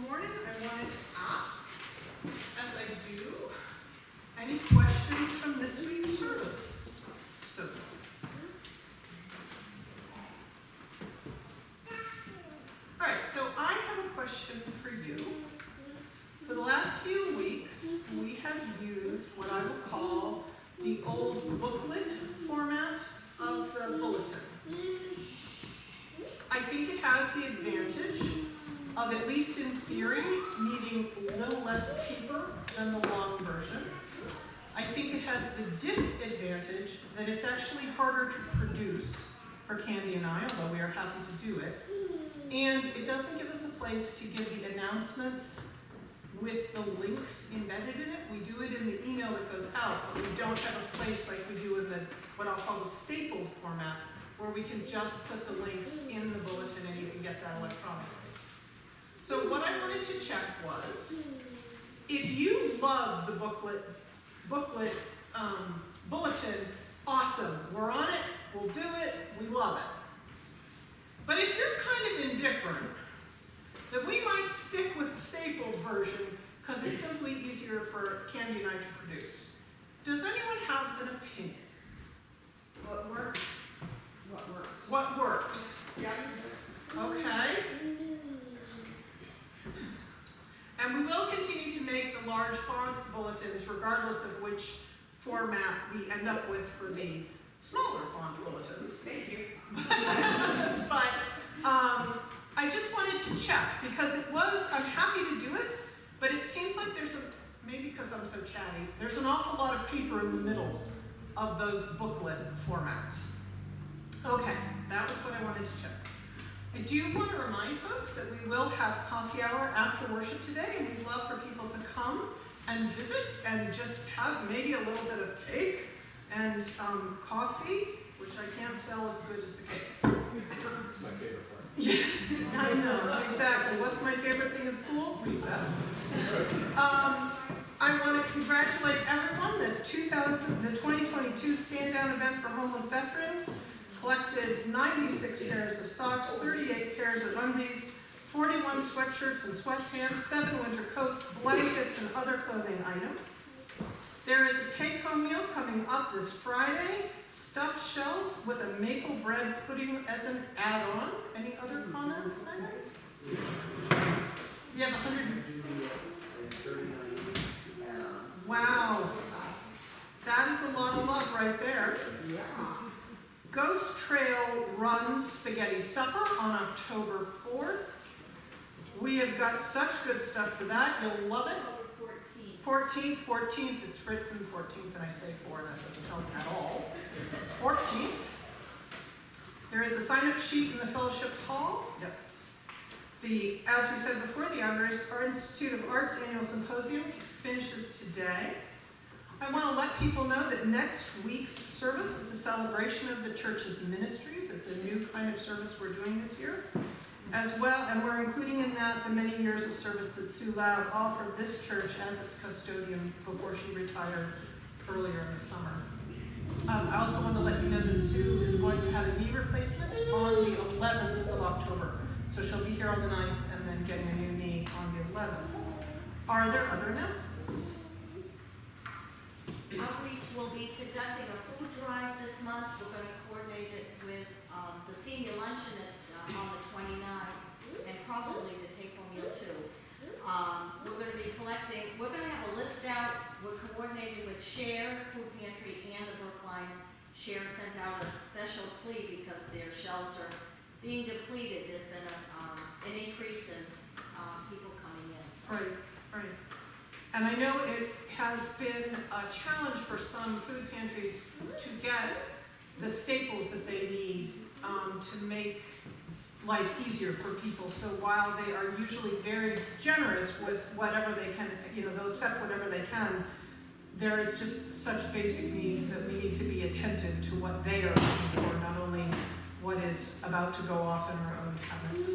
morning I wanted to ask, as I do, any questions from this week's service? So, all right, so I have a question for you. For the last few weeks, we have used what I will call the old booklet format of the bulletin. I think it has the advantage of, at least in theory, needing a little less paper than the long version. I think it has the disadvantage that it's actually harder to produce for Candy and I, although we are happy to do it. And it doesn't give us a place to give the announcements with the links embedded in it. We do it in the email that goes out, but we don't have a place like we do in the, what I'll call the stapled format, where we can just put the links in the bulletin and you can get that electronically. So what I wanted to check was, if you love the bulletin, awesome, we're on it, we'll do it, we love it. But if you're kind of indifferent, then we might stick with the stapled version because it's simply easier for Candy and I to produce. Does anyone have an opinion? What works? What works? Yeah. Okay. And we will continue to make the large font bulletins regardless of which format we end up with for the smaller font bulletins. Thank you. But I just wanted to check because I'm happy to do it, but it seems like maybe because I'm so chatty, there's an awful lot of paper in the middle of those booklet formats. Okay, that was what I wanted to check. I do want to remind folks that we will have coffee hour after worship today, and we'd love for people to come and visit and just have maybe a little bit of cake and coffee, which I can't sell as good as the cake. It's my favorite part. Yeah, I know, exactly. What's my favorite thing in school? Recess. I want to congratulate everyone. The 2022 Stand Down event for homeless veterans collected 96 pairs of socks, 38 pairs of undies, 41 sweatshirts and sweatpants, 7 winter coats, blankets, and other clothing items. There is a take-home meal coming up this Friday, stuffed shells with a maple bread pudding as an add-on. Any other comments, Megan? We have 100. Wow, that is a lot of love right there. Yeah. Ghost Trail runs Spaghetti Supper on October 4th. We have got such good stuff for that. You'll love it. 14th, it's written 14th and I say 4, and that doesn't help at all. 14th. There is a sign-up sheet in the fellowship hall. Yes. As we said before, our Institute of Arts Annual Symposium finishes today. I want to let people know that next week's service is a celebration of the church's ministries. It's a new kind of service we're doing this year. As well, and we're including in that the many years of service that Sue Loud offered this church as its custodian before she retired earlier in the summer. I also want to let you know that Sue is going to have a knee replacement on the 11th of October. So she'll be here on the 9th and then getting a new knee on the 11th. Are there other announcements? Outreach will be conducting a food drive this month. We're going to coordinate it with the senior luncheon on the 29th, and probably the take-home meal too. We're going to be collecting, we're going to have a list out. We're coordinating with Share Food Pantry and the Brookline. Share sent out a special plea because their shelves are being depleted. There's been an increase in people coming in. Right. And I know it has been a challenge for some food pantries to get the staples that they need to make life easier for people. So while they are usually very generous with whatever they can, they'll accept whatever they can, there is just such basic needs that we need to be attentive to what they are looking for, not only what is about to go off in our own cabinets.